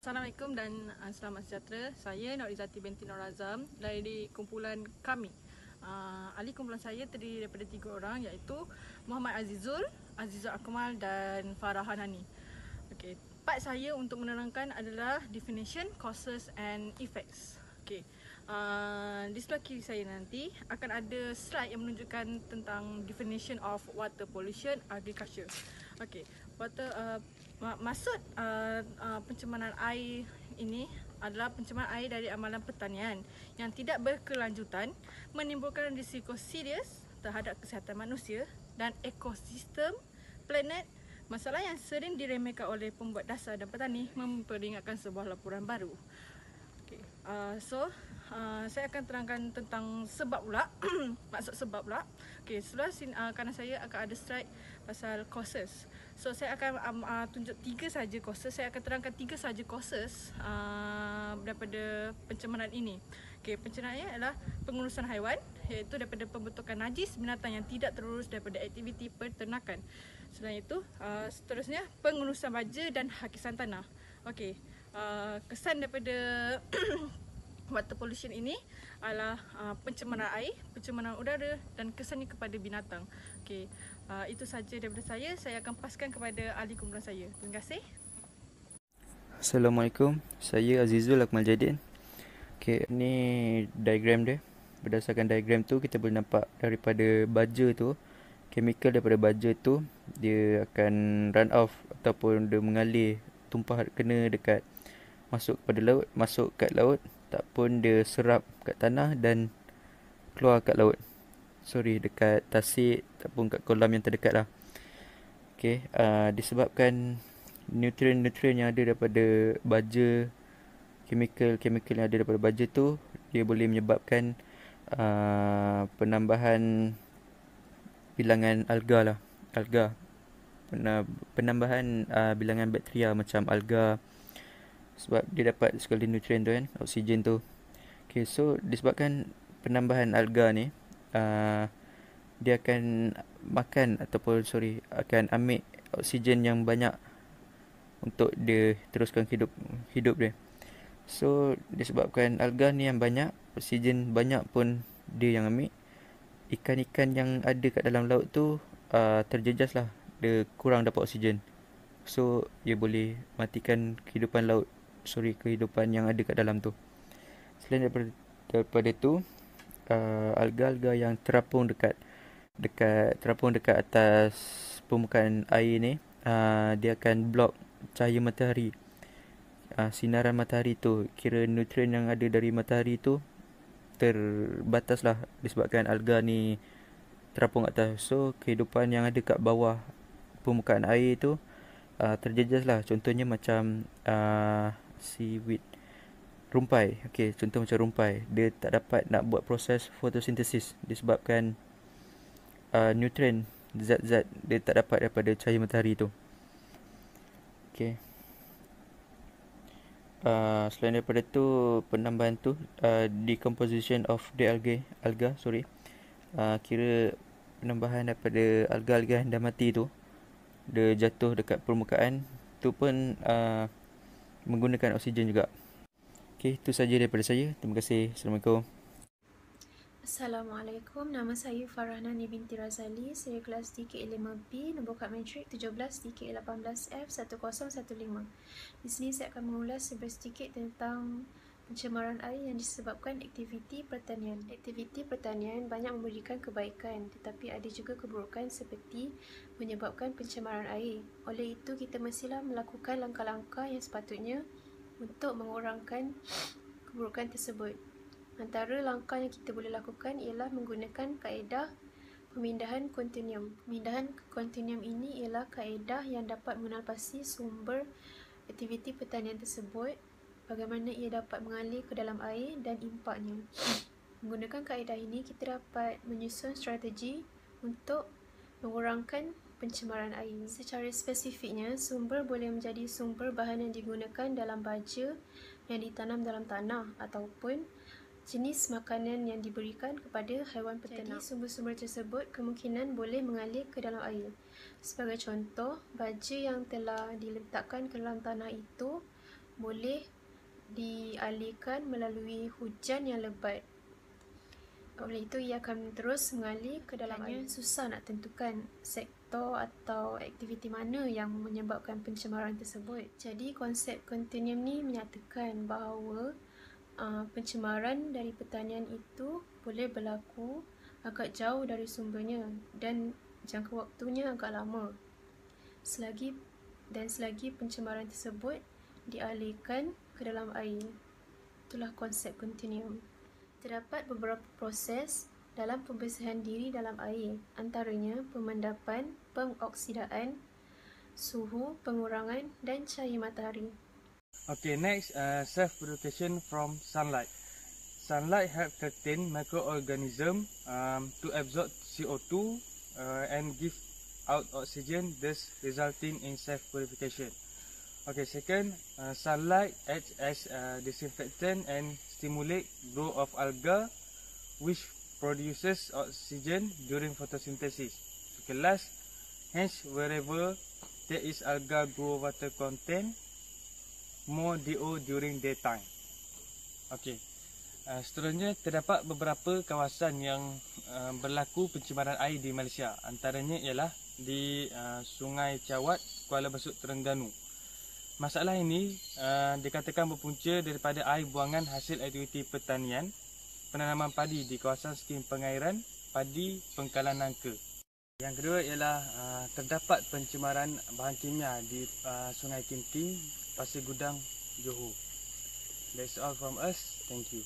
Assalamualaikum dan selamat sejahtera. Saya Norizati binti Nur Azam dari kumpulan kami. Ahli kumpulan saya terdiri daripada 3 orang, iaitu Muhammad Azizul, Azizul Akmal dan Farah Hanani. Okey, part saya untuk menerangkan adalah definition, causes and effects. Okey. Di sebelah kiri saya nanti akan ada slide yang menunjukkan tentang definition of water pollution agriculture. Okey, maksud pencemaran air ini adalah pencemaran air dari amalan pertanian yang tidak berkelanjutan, menimbulkan risiko serius terhadap kesihatan manusia dan ekosistem planet. Masalah yang sering diremehkan oleh pembuat dasar dan petani memperingatkan sebuah laporan baru. Okay. Saya akan terangkan tentang sebab pula. Maksud sebab pula. Okay, sebelah sini kanan saya akan ada slide pasal causes. So saya akan tunjuk 3 saja causes. Saya akan terangkan 3 saja causes daripada pencemaran ini. Okay, pencemarannya adalah pengurusan haiwan, iaitu daripada pembentukan najis binatang yang tidak terurus daripada aktiviti peternakan. Selain itu, seterusnya pengurusan baja dan hakisan tanah. Okey, kesan daripada water pollution ini adalah pencemaran air, pencemaran udara dan kesannya kepada binatang. Okey, itu saja daripada saya. Saya akan paskan kepada ahli kumpulan saya. Terima kasih. Assalamualaikum, saya Azizul Akmal Jadin. Okay, ni diagram dia. Berdasarkan diagram tu kita boleh nampak daripada baja tu, chemical daripada baja tu dia akan run off ataupun dia mengalir, tumpah kena dekat, masuk kepada laut, masuk kat laut, tak pun dia serap kat tanah dan keluar kat laut. Dekat tasik ataupun kat kolam yang terdekat lah. Okay, disebabkan nutrien-nutrien yang ada daripada baja, chemical yang ada daripada baja tu, dia boleh menyebabkan penambahan bilangan alga. Penambahan bilangan bakteria macam alga, sebab dia dapat sekali nutrien tu kan, oksigen tu. Okay, so disebabkan penambahan alga ni, dia akan akan ambil oksigen yang banyak untuk dia teruskan hidup dia. So disebabkan alga ni yang banyak, oksigen banyak pun dia yang ambil, ikan-ikan yang ada kat dalam laut tu terjejas lah, dia kurang dapat oksigen. So dia boleh matikan kehidupan laut, kehidupan yang ada kat dalam tu. Selain daripada tu, alga-alga yang terapung dekat atas permukaan air ni, dia akan block cahaya matahari. Sinaran matahari tu, kira nutrien yang ada dari matahari tu terbatas lah disebabkan alga ni terapung kat atas. So kehidupan yang ada kat bawah permukaan air tu terjejas lah. Contohnya macam seaweed, rumpai. Okay, contoh macam rumpai, dia tak dapat nak buat proses fotosintesis disebabkan nutrien, zat-zat dia tak dapat daripada cahaya matahari tu. Okay. Selain daripada tu, penambahan tu, decomposition of the alga, kira penambahan daripada alga-alga yang dah mati tu, dia jatuh dekat permukaan tu pun menggunakan oksigen juga. Okay, itu saja daripada saya. Terima kasih. Assalamualaikum. Assalamualaikum, nama saya Farah Hanani binti Razali, seri kelas DKA5B, nombor kad matrik 17 DKA18F 1015. Di sini saya akan mengulas sedikit tentang pencemaran air yang disebabkan aktiviti pertanian. Aktiviti pertanian banyak memberikan kebaikan, tetapi ada juga keburukan seperti menyebabkan pencemaran air. Oleh itu, kita mestilah melakukan langkah-langkah yang sepatutnya untuk mengurangkan keburukan tersebut. Antara langkah yang kita boleh lakukan ialah menggunakan kaedah pemindahan kontinum. Pemindahan kontinum ini ialah kaedah yang dapat mengenalpasti sumber aktiviti pertanian tersebut, bagaimana ia dapat mengalir ke dalam air dan impaknya. Menggunakan kaedah ini, kita dapat menyusun strategi untuk mengurangkan pencemaran air. Secara spesifiknya, sumber boleh menjadi sumber bahan yang digunakan dalam baja yang ditanam dalam tanah ataupun jenis makanan yang diberikan kepada haiwan peternak. Jadi, sumber-sumber tersebut kemungkinan boleh mengalir ke dalam air. Sebagai contoh, baja yang telah diletakkan ke dalam tanah itu boleh dialihkan melalui hujan yang lebat. Oleh itu, ia akan terus mengalir ke dalam air. Susah nak tentukan sektor atau aktiviti mana yang menyebabkan pencemaran tersebut. Jadi, konsep kontinum ni menyatakan bahawa pencemaran dari pertanian itu boleh berlaku agak jauh dari sumbernya dan jangka waktunya agak lama. Selagi pencemaran tersebut dialihkan ke dalam air. Itulah konsep kontinum. Terdapat beberapa proses dalam pembersihan diri dalam air, antaranya pemendapan, pengoksidaan, suhu, pengurangan dan cahaya matahari. Okay, next, self-purification from sunlight. Sunlight help certain microorganisms to absorb CO2 and give out oxygen, thus resulting in self-purification. Okay, second, sunlight acts as a disinfectant and stimulate growth of algae, which produces oxygen during photosynthesis. Okay, last, hence wherever there is algae grow water content, more DO during daytime. Okay, seterusnya terdapat beberapa kawasan yang berlaku pencemaran air di Malaysia. Antaranya ialah di Sungai Cawat, Kuala Besut, Terengganu. Masalah ini dikatakan berpunca daripada air buangan hasil aktiviti pertanian, penanaman padi di kawasan skim pengairan padi Pengkalan Nangka. Yang kedua ialah terdapat pencemaran bahan kimia di Sungai Kinting, Pasir Gudang, Johor. That's all from us. Thank you.